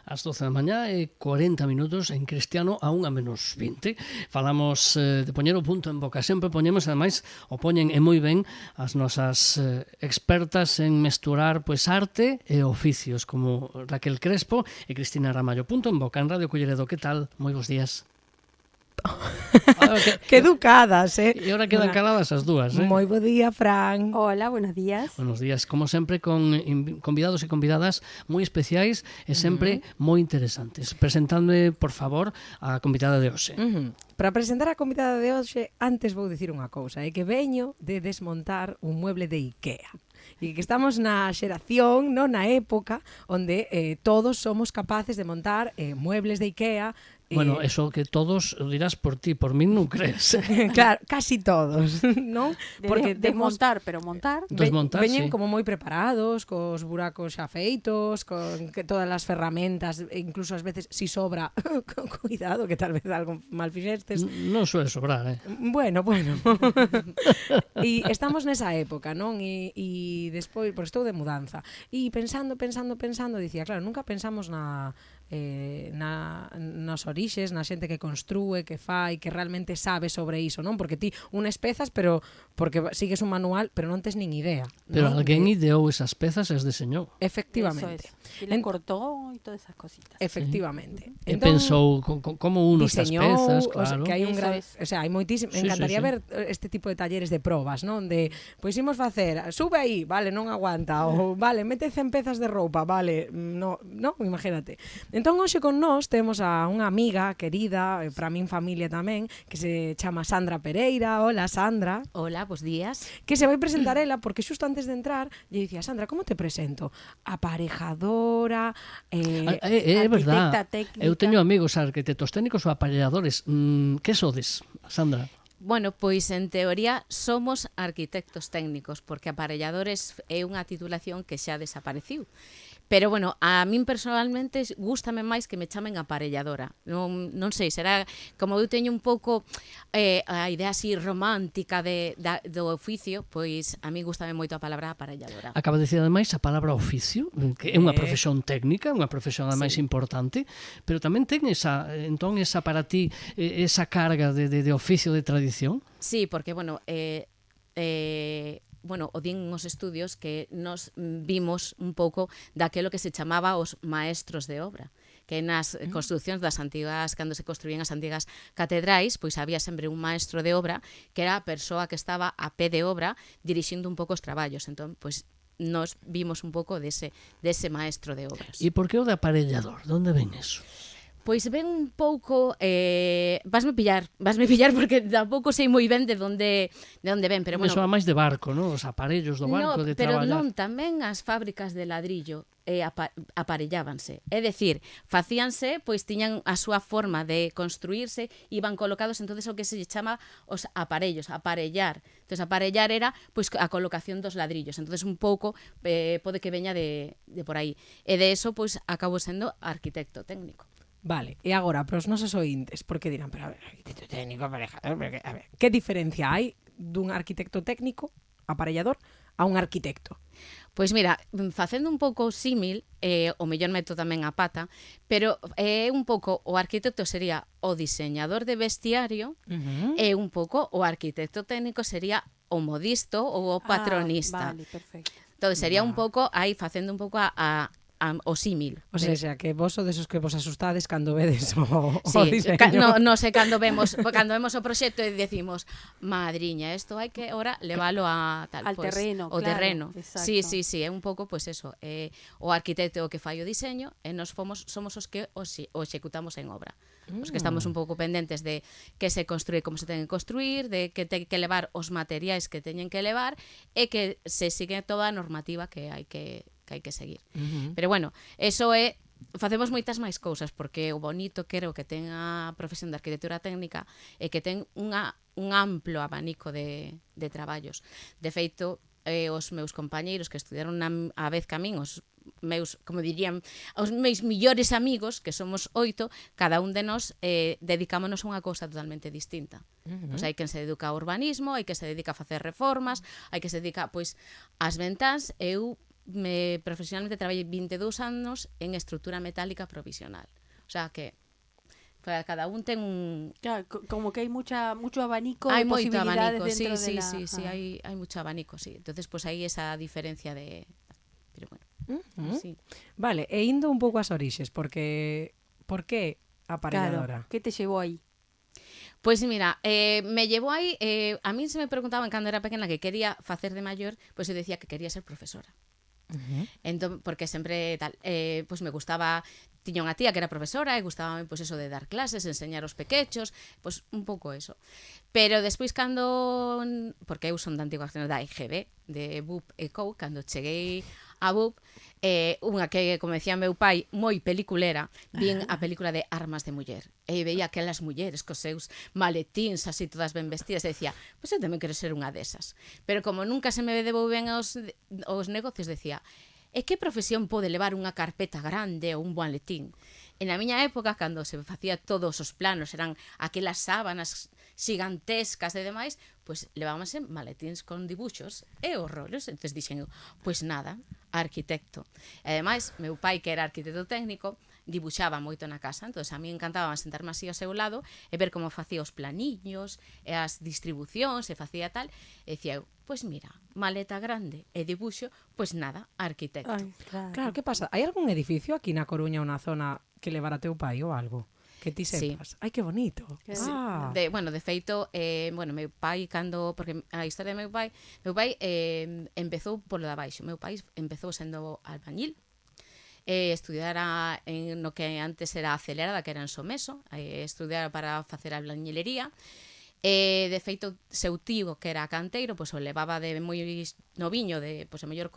Ás 12 da mañá e 40 minutos en Cristiano a 1:20. Falamos de poñer o punto en boca. Sempre poñemos, ademais, o poñen e moi ben as nosas expertas en mesturar pois arte e oficios, como Raquel Crespo e Cristina Ramallo. Punto en boca en Radio Culleredo. Que tal? Moi bons días. Que educadas, E ahora quedan caladas as dúas, Moi bo día, Fran. Hola, buenos días. Buenos días, como sempre, con convidados e convidadas moi especiais e sempre moi interesantes. Presentadme, por favor, a convidada de hoxe. Para presentar a convidada de hoxe, antes vou dicir unha cousa, é que veño de desmontar un mueble de Ikea. E que estamos na xeración, non na época, onde todos somos capaces de montar muebles de Ikea. Bueno, eso que todos dirás por ti, por min non crees. Claro, casi todos, non? Porque desmontar, pero montar. Desmontar, veñen sí. como moi preparados, cos buracos xa feitos, con que todas as ferramentas, incluso ás veces, si sobra, cuidado, que tal vez algo mal fixestes. Non suele sobrar, Bueno. E estamos nesa época, non? E despois, porque estou de mudanza. E pensando, dicía, claro, nunca pensamos nas orixes, na xente que construe, que fai, que realmente sabe sobre iso, non? Porque ti unes pezas, pero porque sigues un manual, pero non tes nin idea. Pero non? alguén ideou esas pezas e as deseñou. Efectivamente. Y le cortó y todas esas cositas. Efectivamente. E pensou como uno estas pezas, claro. O sea, que hai un gran, o sea, hai moitísimo, me encantaría ver este tipo de talleres de probas, non? De, pois imos facer, sube aí, vale, non aguanta, ou vale, mete 100 pezas de roupa, vale, no, imagínate. Entón, hoxe con nós temos a unha amiga querida, para min familia tamén, que se chama Sandra Pereira. Hola, Sandra. Hola, bos días. Que se vai presentar ela, porque xusto antes de entrar, lle dicía, Sandra, como te presento? Aparejadora, É verdad. Técnica. Eu teño amigos arquitectos técnicos ou aparelladores. Que sodes, Sandra? Bueno, pois en teoría somos arquitectos técnicos, porque aparelladores é unha titulación que xa desapareciu. Pero, bueno, a min personalmente gústame máis que me chamen aparelladora. Non sei, será como eu teño un pouco a idea así romántica do oficio, pois a min gústame moito a palabra aparelladora. Acaba de dicir, ademais, a palabra oficio, que é unha profesión técnica, unha profesión, ademais, importante, pero tamén ten esa para ti, esa carga de oficio, de tradición? Sí, porque, bueno, o din os estudios que nos vimos un pouco daquelo que se chamaba os maestros de obra, que nas construcións das antigas, cando se construían as antigas catedrais, pois había sempre un maestro de obra que era a persoa que estaba a pé de obra dirixindo un pouco os traballos. Entón, pois nos vimos un pouco dese maestro de obras. E por que o de aparellador? De onde ven eso? Pois ven un pouco, vasme pillar porque tampouco sei moi ben de onde ven, pero bueno. Eso máis de barco, non? Os aparellos do barco, de traballar. Pero non, tamén as fábricas de ladrillo aparellábanse. É dicir, facíanse, pois tiñan a súa forma de construírse, iban colocados, entonces o que se chama os aparellos, aparellar. Entonces aparellar era pois a colocación dos ladrillos. Entonces un pouco pode que veña de por aí. E de eso pois acabo sendo arquitecto técnico. Vale, e agora, para os nosos ointes, porque dirán, pero a ver, arquitecto técnico, aparejador, a ver, que diferencia hai dun arquitecto técnico, aparellador, a un arquitecto? Pois mira, facendo un pouco símil, o mellor meto tamén a pata, pero un pouco o arquitecto sería o diseñador de vestiario e un pouco o arquitecto técnico sería o modisto ou o patronista. Vale, perfecto. Entón sería un pouco aí facendo un pouco o símil. O sea, que vos o desos que vos asustades cando vedes o diseño. No sei, cando vemos o proxecto e decimos, madriña, isto hai que ahora levalo a tal, al terreno, o claro, terreno. Exacto. Sí, é un pouco pois eso, o arquitecto que fai o diseño e nos somos os que o executamos en obra. Os que estamos un pouco pendentes de que se construe, como se ten que construir, de que ten que levar os materiais que teñen que levar e que se sigue toda a normativa que hai que seguir. Pero bueno, eso facemos moitas máis cousas, porque o bonito creo que ten a profesión de arquitectura técnica é que ten un amplo abanico de traballos. De feito, os meus compañeiros que estudiaron a vez que a min, os meus, como dirían, os meus millores amigos, que somos 8, cada un de nós dedicámonos a unha cousa totalmente distinta. Pois hai quen se dedica ao urbanismo, hai quen se dedica a facer reformas, hai quen se dedica, pois, ás ventáns. Eu profesionalmente traballei 22 anos en estrutura metálica provisional. O sea que cada un ten un... Claro, como que hay mucho abanico Hai de moito posibilidades abanico, dentro sí, de la... sí, hai mucho abanico, sí. Entonces, pues hai esa diferencia de... Pero bueno, sí. Vale, e indo un pouco ás orixes, porque por que aparelladora? Claro, ¿qué te llevó ahí? Pois mira, me llevou aí, a min se me preguntaban cando era pequena que quería facer de maior, pois eu decía que quería ser profesora. Entón, porque sempre tal, pois me gustaba, tiña unha tía que era profesora e gustaba pois eso de dar clases, enseñar aos pequechos, pois un pouco eso. Pero despois cando, porque eu son da antiga acción da EGB, de BUP e COU, cando cheguei a BUP, unha que, como decía meu pai, moi peliculera, vin a película de Armas de Muller, e veía aquelas mulleres cos seus maletíns así todas ben vestidas, e decía, pois eu tamén quero ser unha desas. Pero como nunca se me debou ben aos negocios, decía, e que profesión pode levar unha carpeta grande ou un maletín? E na miña época, cando se facía todos os planos, eran aquelas sábanas xigantescas e demais, pois levábanse maletíns con dibuxos e os rollos. Entón dixen, pois nada, arquitecto. E ademais, meu pai, que era arquitecto técnico, dibuxaba moito na casa, entón a mí encantaba sentarme así ao seu lado e ver como facía os planiños e as distribucións e facía tal, e dicía eu, pois mira, maleta grande e dibuxo, pois nada, arquitecto. Ay, Claro, que pasa? Hai algún edificio aquí na Coruña ou na zona que levara teu pai ou algo? Que ti Sí. sepas. Ai, que bonito. Sí. De feito, meu pai cando, porque a historia de meu pai empezou polo de abaixo. Meu pai empezou sendo albañil, estudiara en no que antes era Acelerada, que era en Someso, estudiara para facer albañilería. De feito, seu tío, que era canteiro, pois o levaba de moi noviño, pois a mellor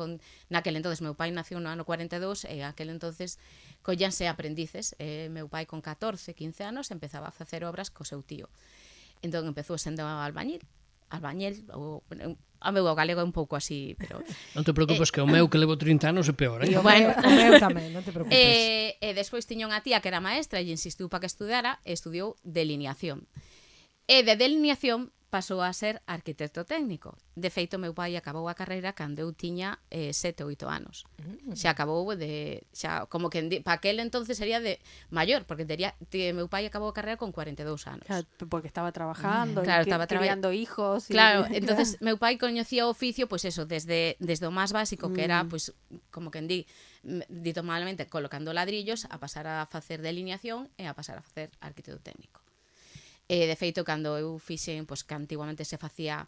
naquel entonces, meu pai nació no ano 42, e aquel entonces collánse aprendices. Meu pai con 14, 15 anos empezaba a facer obras co seu tío. Entón empezou sendo albañil, a meu galego é un pouco así, pero... Non te preocupes que o meu que levo 30 anos é peor, E eh? o meu tamén, non te preocupes. E despois tiña unha tía que era maestra e insistiu para que estudara, e estudiou delineación. E de delineación pasou a ser arquitecto técnico. De feito, meu pai acabou a carreira cando eu tiña 7 ou 8 anos. Xa acabou xa como que para aquel entonces sería de maior, porque meu pai acabou a carreira con 42 anos. Claro, porque estaba trabajando, Claro, estaba criando hijos. Claro, entonces meu pai coñecía o oficio, pois eso, desde o máis básico, que era, pois, como quen dito malamente, colocando ladrillos, a pasar a facer delineación e a pasar a facer arquitecto técnico. De feito, cando eu fixen, pois que antiguamente se facía,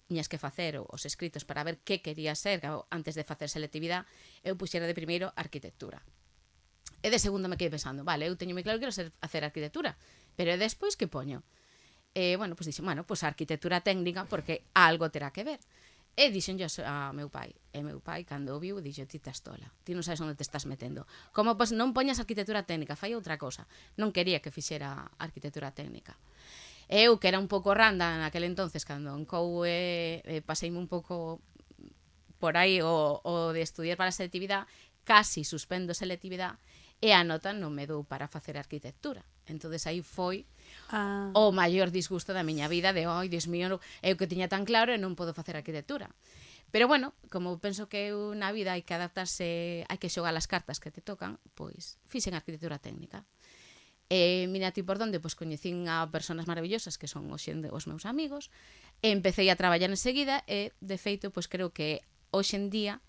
tiñas que facer os escritos para ver que quería ser, antes de facer selectividade, eu puxera de primeiro arquitectura. E de segundo me quedei pensando, vale, eu teño moi claro que quero facer arquitectura, pero despois que poño? Bueno, pois dixen, pois arquitectura técnica, porque algo terá que ver. E dixen yo a meu pai, e meu pai, cando o viu, dixo, ti estás tola, ti non sabes onde te estás metendo. Como, pois, non poñas arquitectura técnica, fai outra cosa. Non quería que fixera arquitectura técnica. Eu, que era un pouco randa naquele entonces, cando en COU paseime un pouco por aí o de estudiar para a selectividade, casi suspendo selectividade, e a nota non me dou para facer arquitectura. Entonces aí foi o maior disgusto da miña vida de, ai, Dios mío, eu que tiña tan claro e non podo facer arquitectura. Pero bueno, como penso que na vida hai que adaptarse, hai que xogar as cartas que te tocan, pois fixen arquitectura técnica. Mira ti por donde, pois coñecín a persoas maravillosas que son os meus amigos, e empecé a traballar enseguida e, de feito, pois creo que hoxe en día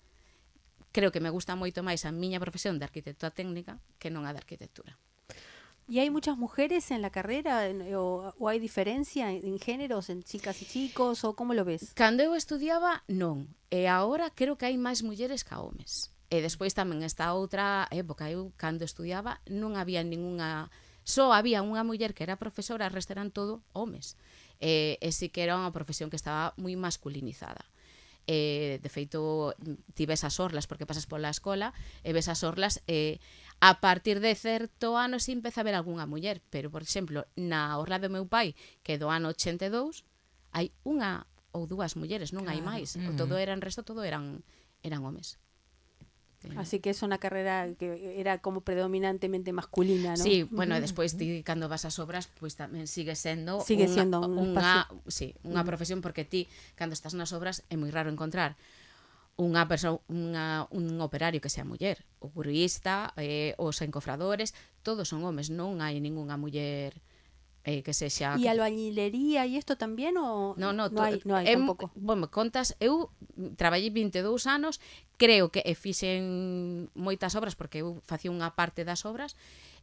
creo que me gusta moito máis a miña profesión de arquitectura técnica que non a de arquitectura. ¿Y hay muchas mujeres en la carrera o hay diferencia en géneros, en chicas y chicos, o cómo lo ves? Cando eu estudiaba, non. E agora creo que hai máis mulleres que homes. E despois tamén esta outra época, eu cando estudiaba non había ningunha... Só había unha muller que era profesora, o resto eran todo homes. E sí que era unha profesión que estaba moi masculinizada. De feito, ti ves as orlas, porque pasas pola escola, e ves as orlas, a partir de certo ano si empeza a ver algunha muller, pero, por exemplo, na orla do meu pai, que do ano 82, hai unha ou dúas mulleres, non hai máis. Todo eran homes. Así que es una carrera que era como predominantemente masculina, ¿no? Sí, bueno, despois ti cando vas ás obras, pois tamén sigue sendo unha profesión, porque ti cando estás nas obras é moi raro encontrar unha persoa, un operario que sea muller, o gruista, os encofradores, todos son homes, non hai ningunha muller que sexa... ¿Y albañilería y esto también o No no hay tampoco? Bueno, contas, eu traballei 22 anos, creo que fixen moitas obras, porque eu facía unha parte das obras,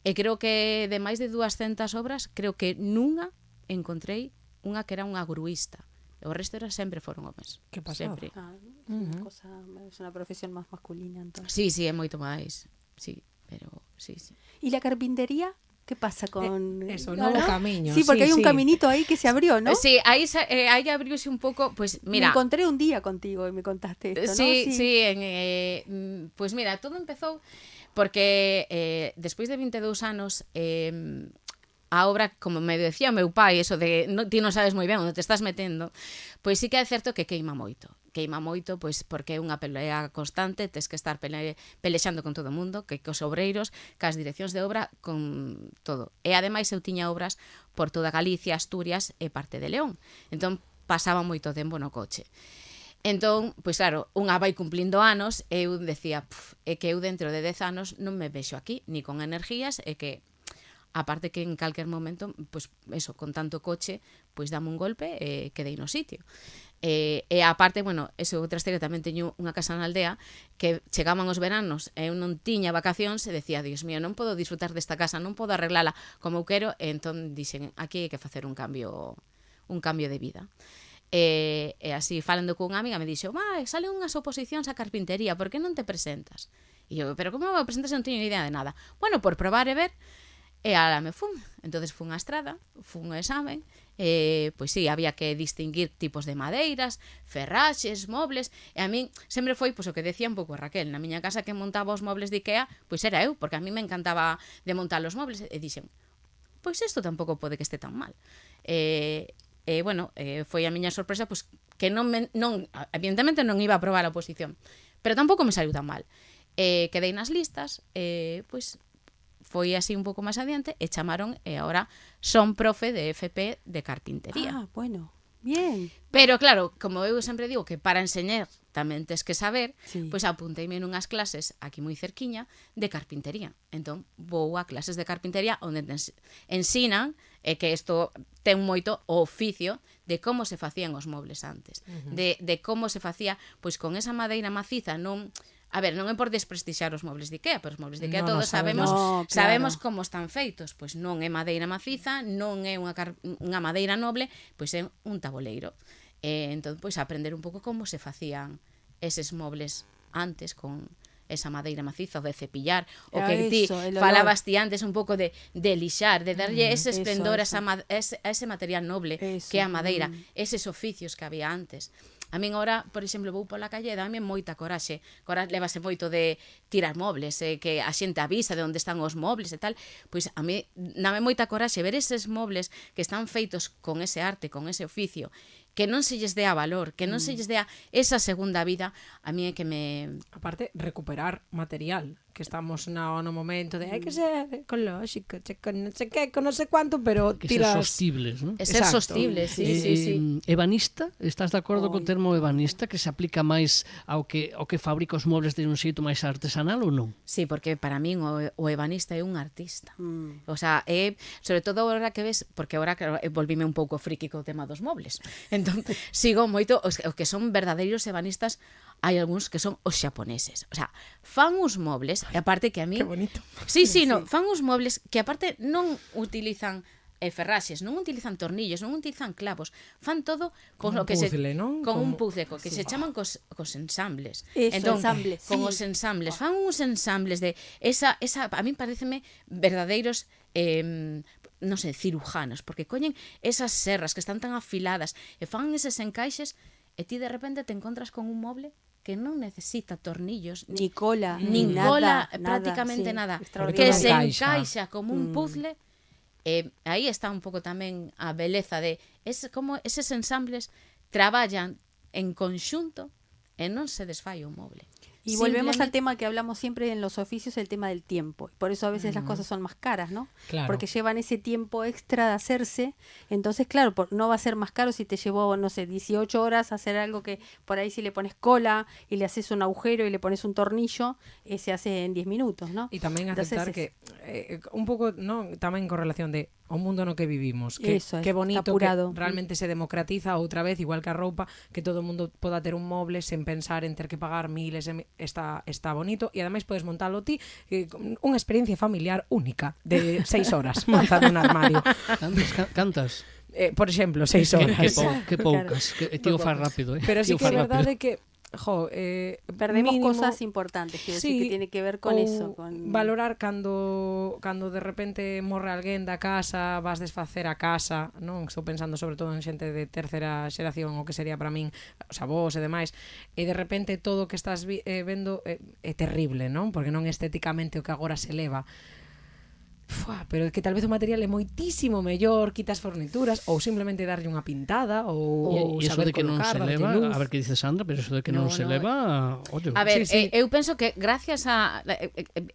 e creo que de máis de 200 obras, creo que nunha encontrei unha que era unha gruista. O resto sempre foron homes. Que pasada. Sempre. Ah, es una profesión más masculina entonces. Sí, é moito máis. Sí, pero sí. ¿Y la carpintería? ¿Qué pasa con eso, nuevo camiño? Sí, porque Sí, hay un sí. caminito ahí que se abrió, ¿no? Sí, aí abriuse un pouco, pues Me mira, encontré un día contigo y me contaste esto, ¿no? Sí, pues mira, todo empezou porque despois de 22 anos a obra, como me decía o meu pai, eso de ti non sabes moi ben onde te estás metendo, pois sí que é certo que queima moito, pois porque é unha pelea constante, tes que estar pelexando con todo o mundo, que cos obreiros, cas direccións de obra, con todo. E ademais eu tiña obras por toda Galicia, Asturias e parte de León. Entón pasaba moito tempo no coche. Entón, pois claro, unha vai cumplindo anos e eu decía, é que eu dentro de 10 anos non me vexo aquí, ni con energías, e que aparte que en calquer momento, pois eso, con tanto coche, pois dame un golpe e quedei no sitio. E aparte, bueno, eso outra historia, tamén teño unha casa na aldea que chegaban os veranos e eu non tiña vacacións e decía, Dios mío, non podo disfrutar desta casa, non podo arreglala como eu quero, e entón dixen, aquí hai que facer un cambio de vida. E así, falando cunha amiga, me dixo, salen unhas oposicións a carpintería, por que non te presentas? E eu, pero como me presentas, non teño idea de nada. Bueno, por probar e ver. E ala me fun, entonces fun á estrada, fun ao examen, pois sí, había que distinguir tipos de madeiras, ferraxes, mobles, e a min sempre foi, pois o que decía un pouco Raquel, na miña casa que montaba os mobles de Ikea, pois era eu, porque a mí me encantaba de montar os mobles, e dixen, pois isto tampouco pode que este tan mal. Bueno, foi a miña sorpresa, pois que evidentemente non iba a aprobar a oposición, pero tampouco me saiu tan mal. Quedei nas listas, pois foi así un pouco máis adiante e chamaron e agora son profe de FP de carpintería. Ah, bueno, bien. Pero claro, como eu sempre digo que para enseñar tamén tes que saber, Sí. pois apunteime nunhas clases aquí moi cerquiña de carpintería. Entón vou a clases de carpintería onde ensinan que isto ten moito o oficio de como se facían os mobles antes, de como se facía pois con esa madeira maciza, non... A ver, non é por desprestixiar os mobles de Ikea, pero os mobles de Ikea todos sabemos como están feitos. Pois non é madeira maciza, non é unha madeira noble, pois é un taboleiro. Entón, pois aprender un pouco como se facían eses mobles antes con esa madeira maciza, o de cepillar, o que ti falabas ti antes un pouco de lixar, de darlle ese esplendor a ese material noble que é a madeira, eses oficios que había antes. A min ora, por exemplo, vou pola calle e dame moita coraxe. Levase moito de tirar mobles, que a xente avisa de onde están os mobles e tal. Pois a mí dame moita coraxe ver eses mobles que están feitos con ese arte, con ese oficio, que non se lles dea valor, que non se lles dea esa segunda vida, a mí é que me... Aparte, recuperar material, que estamos no momento de hai que ser ecolóxico, con non sei que, con non sei cuánto, pero Que tiras... ser sostibles, non? É ser sostible, sí. Ebanista? Estás de acordo co termo ebanista, que se aplica máis ao que fabrica os mobles de un xeito máis artesanal ou non? Sí, porque para min o ebanista é un artista. O sea, sobre todo agora que ves, porque agora volvíme un pouco friki co tema dos mobles. Entón, sigo moito os que son verdadeiros ebanistas. Hai algúns que son os xaponeses. O sea, fan uns mobles, e aparte que a mí... Que bonito. Sí, no, fan uns mobles que aparte non utilizan ferraxes, non utilizan tornillos, non utilizan clavos, fan todo con un lo que puzzle, non? Con un puzzle, que se chaman cos ensambles. Ensambles, con os ensambles, fan uns ensambles de esa a mí pareceme verdadeiros non sei, cirujanos, porque coñen esas serras que están tan afiladas e fan eses encaixes e ti de repente te encontras con un moble que non necesita tornillos, ni cola, nin nada, cola, prácticamente sí, nada, Porque que non se encaixa. como un puzzle. Aí está un pouco tamén a beleza de como eses ensambles traballan en conxunto e non se desfai o moble. Y volvemos al Simplemente- tema que hablamos siempre en los oficios, el tema del tiempo. Por eso a veces las cosas son más caras, ¿no? Claro. Porque llevan ese tiempo extra de hacerse. Entonces, claro, no va a ser más caro si te llevó, no sé, 18 horas hacer algo que por ahí si le pones cola y le haces un agujero y le pones un tornillo, se hace en 10 minutos, ¿no? E tamén Entonces, aceptar que un pouco, non, tamén con relación de o mundo no que vivimos, que Eso es, que bonito está apurado. que realmente se democratiza outra vez, igual que a roupa, que todo o mundo poda ter un moble sen pensar en ter que pagar miles, está bonito, e ademais podes montalo ti, con unha experiencia familiar única de 6 horas montando un armario. Cantas? Por exemplo, 6 horas. Que poucas. Que tío faz rápido, Pero sí Tío que é faz verdade rápido. que Perdemos mínimo, cosas importantes, quiero decir, que tiene que ver con ou eso. Con... valorar cando de repente morre alguén da casa, vas desfacer a casa, non? Estou pensando sobre todo en xente de terceira xeración, o que sería para min os avós e demais, e de repente todo o que estás vendo é terrible, non? Porque non estéticamente o que agora se leva. Pero que tal vez o material é moitísimo mellor, quitas fornituras ou simplemente darlle unha pintada ou E iso saber de que non colocar, se darlle leva, luz. a ver que dice Sandra, pero iso de que non se leva, ollo. A ver, Sí. eu penso que gracias a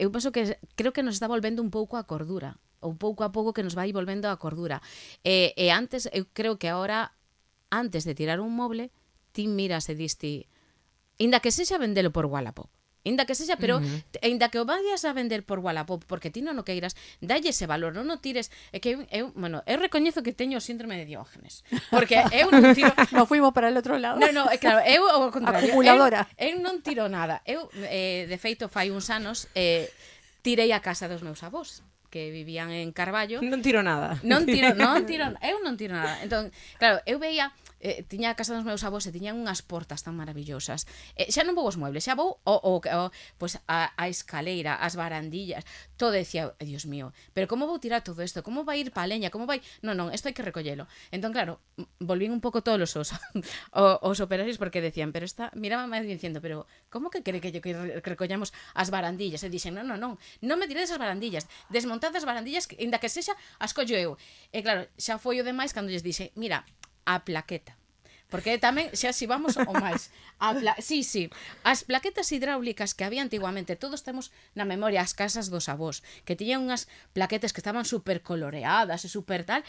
eu penso que creo que nos está volvendo un pouco a cordura, ou pouco a pouco que nos vai volvendo a cordura. E antes eu creo que ahora antes de tirar un moble, ti miras e diste, inda que sexa vendelo por Wallapop. Inda que sexa, pero inda que o vayas a vender por Wallapop porque ti non o queiras, dalle ese valor, non o tires. É que eu recoñezo que teño o síndrome de Diógenes, porque eu non tiro. Nos fuimos para el otro lado. No, claro, eu ao contrario. Acumuladora. Eu non tiro nada. Eu, de feito, fai uns anos tirei a casa dos meus avós, que vivían en Carballo. Non tiro nada. Eu non tiro nada. Entón, claro, eu veía tiña a casa dos meus avós e tiñan unhas portas tan maravillosas. Xa non vou os muebles, xa vou pues a escaleira, as barandillas, todo. Decía, Dios mío, pero como vou tirar todo isto? Como vai ir pa leña? Como vai? Non, isto hai que recollelo. Entón, claro, volvín un pouco todos os operarios porque decían, pero mirábame diciendo, pero como que quere que recollamos as barandillas? E dixen, non me tiredes as barandillas, desmontad as barandillas, inda que sexa, as collo eu. E claro, xa foi o demais cando lles dixe, mira, a plaqueta. Porque tamén, xa si vamos o máis. Sí, as plaquetas hidráulicas que había antiguamente, todos temos na memoria as casas dos avós, que tiñan unhas plaquetas que estaban super coloreadas e super tal.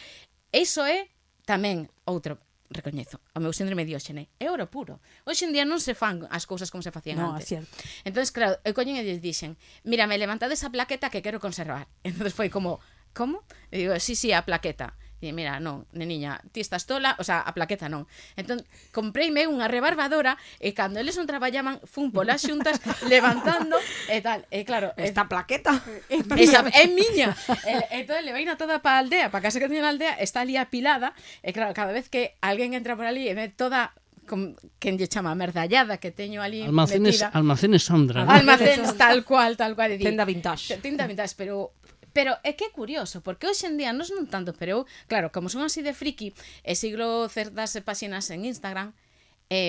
Iso é tamén outro, recoñezo, o meu síndrome de Dióxene, é ouro puro. Hoxe en día non se fan as cousas como se facían No, antes. é cierto. Entonces, claro, eu coñen e lles dixen, mira, me levantade esa plaqueta que quero conservar. Entonces foi como, como? E digo, sí, a plaqueta. E mira, non, neniña, ti estás tola, o sea, a plaqueta non. Entón, compreime unha rebarbadora e cando eles non traballaban, fun polas xuntas levantando e tal. E claro, Esta plaqueta é miña. Entón, levaina toda pa aldea, pa casa que teña na aldea, está ali apilada. E claro, cada vez que alguén entra por ali e ve toda quen lle chama merdallada que teño ali Almacenes Sandra, ¿no? Almacenes tal cual. Tenda vintage. Pero é que é curioso, porque hoxe en día non tanto, pero eu, claro, como son así de friki, e siglo certas páxinas en Instagram,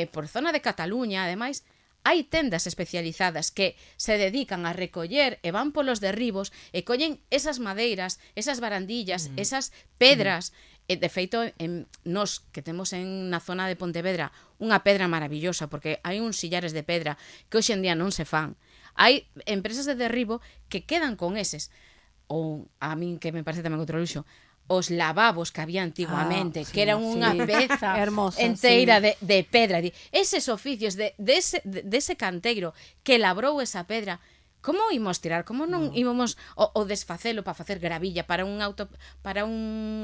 por zona de Cataluña, ademais, hai tendas especializadas que se dedican a recoller e van polos derribos e collen esas madeiras, esas barandillas, esas pedras. De feito, nos que temos na zona de Pontevedra unha pedra maravillosa, porque hai uns sillares de pedra que hoxe en día non se fan. Hai empresas de derribo que quedan con eses. Ou a min que me parece tamén outro luxo, os lavabos que había antiguamente, que eran unha peza hermosa, enteira de pedra. Eses oficios dese canteiro que labrou esa pedra, como ímos tirar? Como non íbamos o desfacelo para facer gravilla para un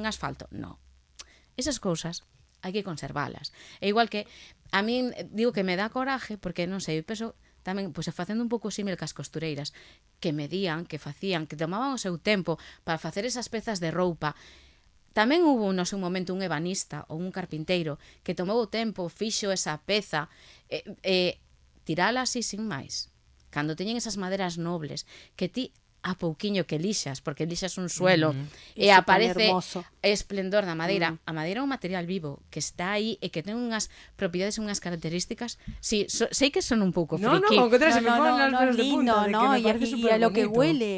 asfalto? Non. Esas cousas hai que conservalas. É igual que a min digo que me dá coraje, porque non sei, eu penso tamén, pois, facendo un pouco símil cas costureiras, que medían, que facían, que tomaban o seu tempo para facer esas pezas de roupa. Tamén hubo no seu momento un ebanista ou un carpinteiro que tomou o tempo, fixo esa peza, tirala así sin máis. Cando teñen esas maderas nobles, que ti a pouquiño que lixas, porque lixas un suelo e Iso tan aparece hermoso. esplendor da madeira. A madeira é un material vivo que está aí e que ten unhas propiedades, unhas características. Sí, sei que son un pouco friki. No, que se me ponen los pelos de punta, de que me parece y súper a lo que bonito. huele.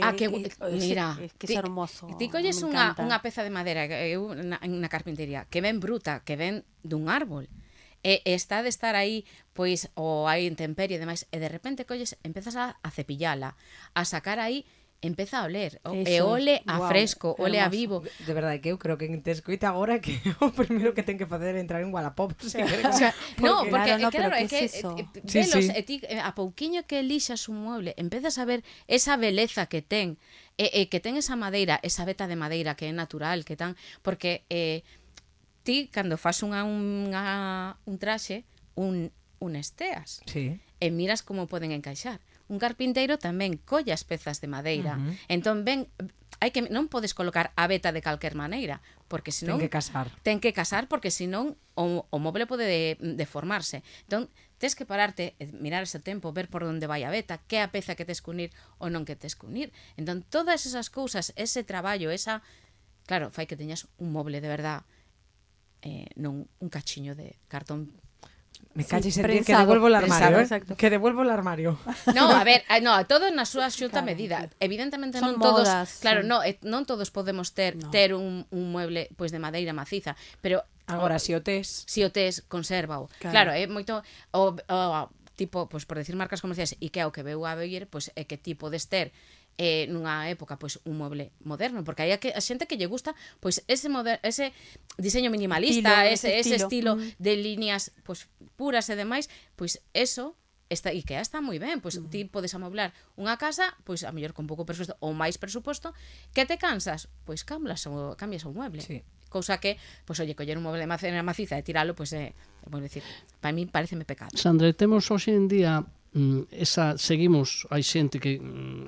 Mira, es que es hermoso. Ti colles me encanta. unha peza de madeira na carpintería que ven bruta, que ven dun árbol, e está de estar aí, pois, ou hai intemperie e demais, e de repente colles, empezas a cepillala, a sacar aí, empeza a oler, e Eso. ole a Guau, fresco, ole a hermoso. vivo. De verdade que eu creo que te escoita agora que o primeiro que ten que facer é entrar en Wallapop. Se quere. O sea, no, porque Claro, no, pero claro, é ¿qué que es eso? Sí, velos, sí. e ti a pouquiño que elixas un mueble, empezas a ver esa beleza que ten, que ten esa madeira, esa veta de madeira que é natural, que tan, porque ti cando fas un traxe, un esteas, Sí. e miras como poden encaixar. Un carpinteiro tamén colle as pezas de madeira. Entón non podes colocar a veta de calquer maneira, porque senón Ten que casar. ten que casar, porque senón o moble pode deformarse. Entón, tes que pararte, mirar ese tempo, ver por onde vai a veta, que é a peza que tes que unir ou non que tes que unir. Entón, todas esas cousas, ese traballo, claro, fai que teñas un moble de verdad, non un cachiño de cartón. Me Sí, calles en que prensado, devuelvo el armario, prensado, ¿eh? exacto. Que devuelvo el armario. No, a ver, todo na súa xusta Claro, medida. sí. Evidentemente Son non todos, modas, claro, son- non todos podemos ter No. un mueble pois de madeira maciza, pero Agora, si o tes... si o tes, consérvao. Claro. Claro, é moito tipo, pois por decir marcas comerciais, IKEA o que veu a ver, pois é que ti podes ter nunha época pois un mueble moderno, porque hai a xente que lle gusta pois ese diseño minimalista, Estilo, ese estilo Mm. de líneas pois puras e demais, pois eso IKEA está moi ben, pois ti podes amoblar unha casa, pois a mellor con pouco presuposto ou máis presuposto, que te cansas, pois cambias o mueble. Sí. Cousa que, pois oye, coller un mueble de maceira maciza e tiralo, pois vou decir, para mí pareceme pecado. Sandra, temos hoxe en día hai xente que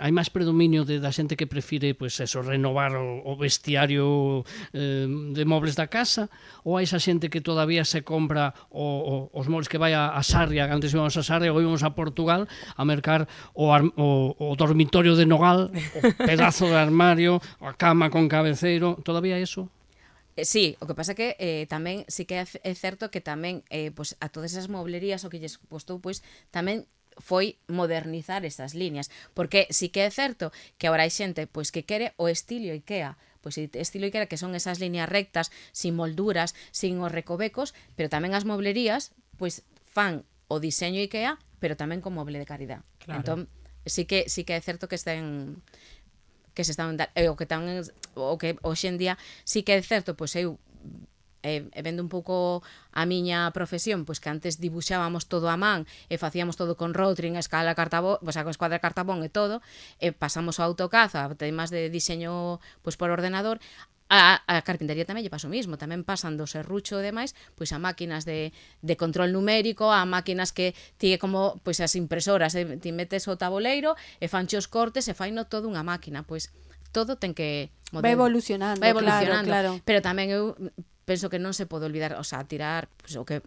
hai máis predominio da xente que prefire pois eso, renovar o vestiario de mobles da casa, ou hai esa xente que todavía se compra os mobles que vai a Sarria, que antes íbamos a Sarria ou íbamos a Portugal a mercar o dormitorio de nogal, o pedazo de armario, a cama con cabeceiro, todavía eso? Sí, o que pasa que tamén sí que é certo que tamén pois a todas esas moblerías o que lles costou pois tamén foi modernizar esas líneas, porque sí que é certo que agora hai xente pois que quere o estilo IKEA, pois estilo IKEA que son esas líneas rectas, sin molduras, sin os recovecos, pero tamén as moblerías pois fan o diseño IKEA, pero tamén con moble de calidad. Claro. Entón, sí que é certo que se están o que hoxe en día sí que é certo, pois eu vendo un pouco a miña profesión, pois que antes dibuxábamos todo a man e facíamos todo con Rotring, a escala cartabón, pois a escuadra cartabón e todo, e pasamos ao AutoCAD, a temas de diseño pois por ordenador. A carpintería tamén lle pasa o mismo, tamén pasan do serrucho e demais, pois a máquinas de control numérico, a máquinas que ti como pois as impresoras, ti metes o tabuleiro e fanche os cortes e faino todo unha máquina, pois todo ten que Va evolucionando, claro. Pero tamén eu penso que non se pode olvidar, o sea, tirar pues, o que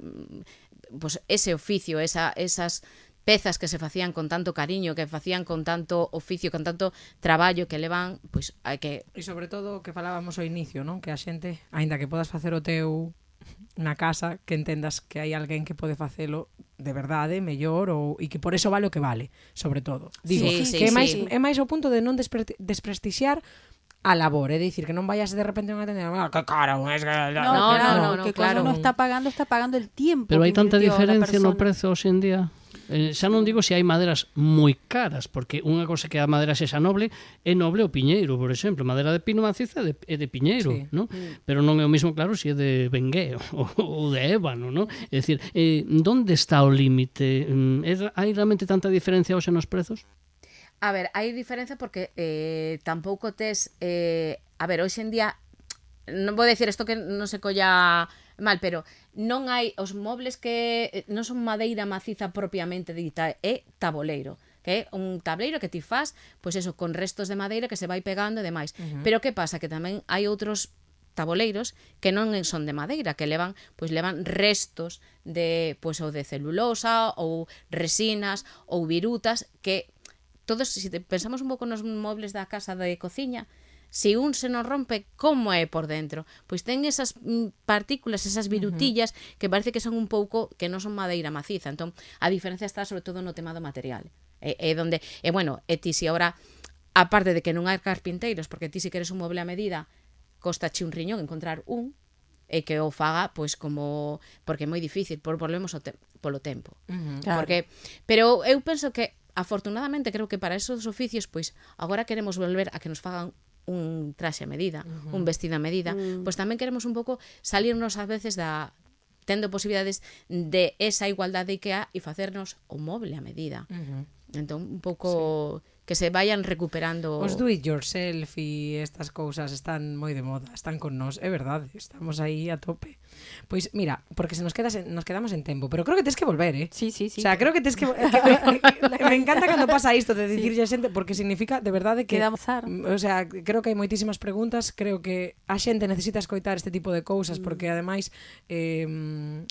pues, ese oficio, esas pezas que se facían con tanto cariño, que facían con tanto oficio, con tanto traballo que levan, pois hai que... E sobre todo o que falábamos ao inicio, non? Que a xente, aínda que podas facer o teu na casa, que entendas que hai alguén que pode facelo de verdade, mellor, e que por eso vale o que vale, sobre todo. Digo, Sí, que sí. é máis o punto de non desprestixiar a labor, é dicir, que non vayas de repente a unha tenda, que caro, es que... No, que claro. cuando uno está pagando el tiempo. Pero hai que tanta invirtió la diferencia no persona. prezo hoxe en día. Xa non digo se hai maderas moi caras, porque unha cosa que a madera sexa noble é noble o piñeiro, por exemplo. Madera de pino maciza é de piñeiro, Sí. ¿no? Pero non é o mismo, claro, se é de bengué ou de ébano, ¿no? É dicir, onde está o límite? Hai realmente tanta diferencia hoxe nos prezos? A ver, hai diferencia porque tampouco tes... a ver, hoxe en día, non vou decir isto que non se colla mal, pero non hai os mobles que non son madeira maciza propiamente dita, é taboleiro, que é un tableiro que ti fas, pois eso, con restos de madeira que se vai pegando e demais. Pero que pasa? Que tamén hai outros taboleiros que non son de madeira, que levan restos de pois ou de celulosa ou resinas ou virutas que todos, se pensamos un pouco nos mobles da casa de cociña, se un se nos rompe, como é por dentro? Pois ten esas partículas, esas virutillas que parece que son un pouco, que non son madeira maciza. Entón, a diferencia está sobre todo no tema do material. Bueno, ti se ahora, aparte de que non hai carpinteiros, porque ti se queres un mueble a medida, costache un riñón encontrar un, e que o faga pois como porque é moi difícil, volvemos polo tempo. Claro. Pero eu penso que afortunadamente creo que para esos oficios pois agora queremos volver a que nos fagan un traxe a medida, un vestido a medida, pois tamén queremos un pouco salirnos ás veces tendo posibilidades de esa igualdade IKEA e facernos o moble a medida. Entón, un pouco que se vayan recuperando... Os do it yourself e estas cousas están moi de moda, están con nós, é verdade, estamos aí a tope. Pois mira, porque nos quedamos en tempo, pero creo que tens que volver, Sí. O sea, creo que tens que me encanta cando pasa isto de dicirlle a xente, porque significa de verdade que Quedamos ar. o sea, creo que hai moitísimas preguntas, creo que a xente necesita escoitar este tipo de cousas porque ademais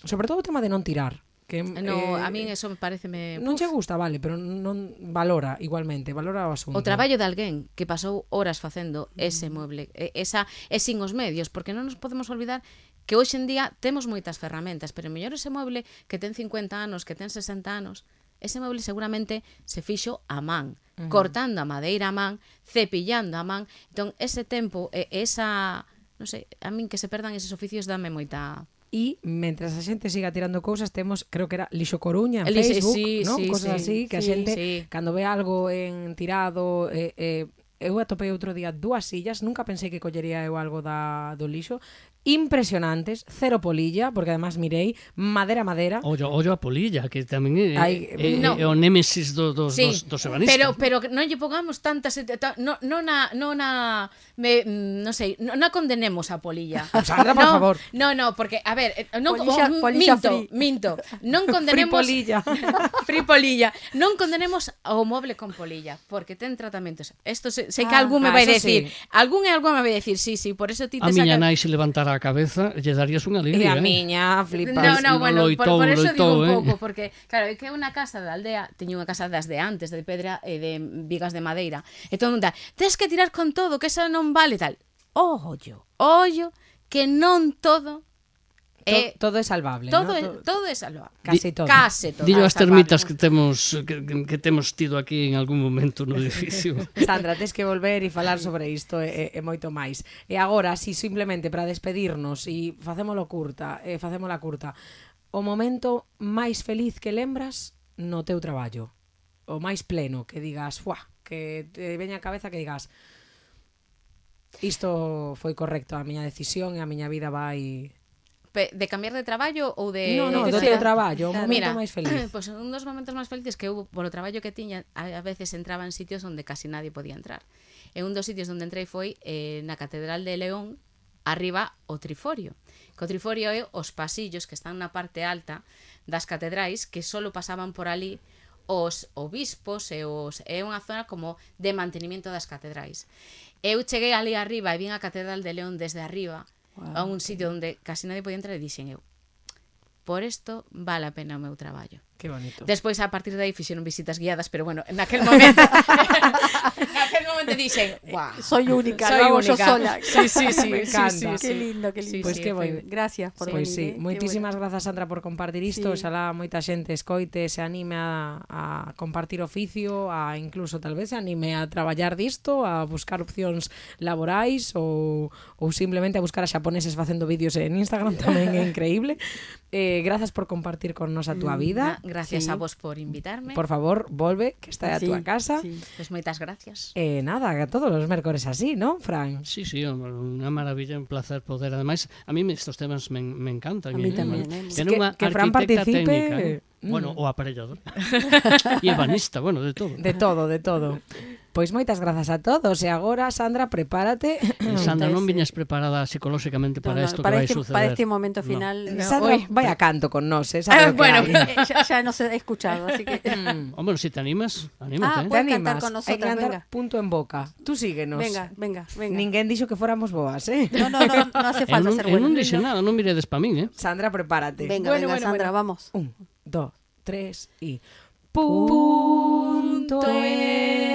sobre todo o tema de non tirar. Que, a min eso me pareceme... Non che gusta, vale, pero non valora igualmente, valora o asunto. O traballo de alguén que pasou horas facendo ese mueble, e sin os medios, porque non nos podemos olvidar que hoxe en día temos moitas ferramentas, pero mellor ese mueble que ten 50 anos, que ten 60 anos, ese mueble seguramente se fixo a man, cortando a madeira a man, cepillando a man. Entón, ese tempo, esa... non sei, a min que se perdan eses oficios dame moita... E, mentras a xente siga tirando cousas, temos, creo que era Lixo Coruña en Lixo, Facebook, sí, ¿no? sí, Cosas sí, así, que a sí, xente, sí. cando ve algo en tirado, eu atopei outro día 2 sillas, nunca pensei que collería eu algo do lixo, impresionantes, cero polilla, porque además mirei, madera. Ollo a polilla, que tamén é No. o némesis dos ebanistas. Pero non lle pongamos tantas... Non sei, non condenemos a polilla. Sandra, por favor. No, porque, a ver, Polilla free. minto. Non condenemos... Free polilla. Non condenemos o moble con polilla, porque ten tratamentos. Esto sei que algún me vai eso decir. sí. Algún me vai decir, sí, por eso ti te A miña sacas... nai se levantara a cabeza, lle darías unha E lidia. a miña flipa. No, bueno, por eso loitou, digo un pouco, porque, claro, é que unha casa da aldea, teño unha casa das de antes, de pedra e de vigas de madeira, e todo mundo, tens que tirar con todo, que esa non vale, tal. Ollo, que non todo Todo é salvable, todo ¿no? todo é salvable. Casi todo. Dillo as salvable. termitas que temos tido aquí en algún momento no edificio. Sandra, tes que volver e falar sobre isto e moito máis. E agora, si simplemente para despedirnos e facémola curta, o momento máis feliz que lembras no teu traballo, o máis pleno, que digas, que te veña a cabeza que digas, isto foi correcto, a miña decisión e a miña vida vai... De cambiar de traballo ou de... No, do teu traballo, o momento máis feliz. Pues un dos momentos máis felices que eu, polo traballo que tiña, a veces entraba en sitios onde casi nadie podía entrar. E un dos sitios onde entrei foi na Catedral de León, arriba o Triforio. Que o Triforio é os pasillos que están na parte alta das catedrais, que solo pasaban por ali os obispos é unha zona como de mantenimiento das catedrais. Eu cheguei ali arriba e vin a Catedral de León desde arriba, a un sitio onde casi nadie podía entrar, e dixen eu, por isto vale a pena o meu traballo. Que bonito. Despois, a partir de aí, fixeron visitas guiadas, pero bueno, naquel momento dixen, guau, Soy única, soy lo hago única. yo sola. Sí, Me encanta. Qué lindo, qué lindo. Pois que foi- Gracias por Pois sí, venir. moitísimas grazas, Sandra, por compartir isto. Sí. Oxalá moita xente escoite, se anime a compartir oficio, a incluso tal vez se anime a traballar disto, a buscar opcións laborais ou simplemente a buscar a xaponeses facendo vídeos en Instagram, tamén é increíble. Grazas por compartir con nos a túa vida. Gracias Sí. a vos por invitarme. Por favor, volve, que está a Sí, túa casa. sí. Pues moitas gracias. Nada, a todos os mércores así, ¿no, Fran? Sí, unha maravilla, un placer poder. Ademais, a mí estos temas me encantan. A mí tamén, Ten unha que Fran arquitecta participe, técnica, bueno, o aparellador. E ebanista, bueno, de todo. De todo. Pois moitas grazas a todos. E agora, Sandra, prepárate. Sandra, non viñas preparada psicolóxicamente para isto que vai suceder. Para este momento No. final. Sandra, Hoy- vai a canto con nós, sabe o que bueno, hai. Ya no se ha escuchado, así que. Hombre, si te animas, anímate. Ah, Te Puedes animas? cantar con Hai que nosotras, cantar venga. punto en boca. Tú síguenos. Venga. Ninguén dixo que fóramos boas, No hace Eu falta non, ser eu bueno. non dixo nada, non miredes pa min, Sandra, prepárate. Venga, Sandra, vamos. 1, 2, 3 y... Punto en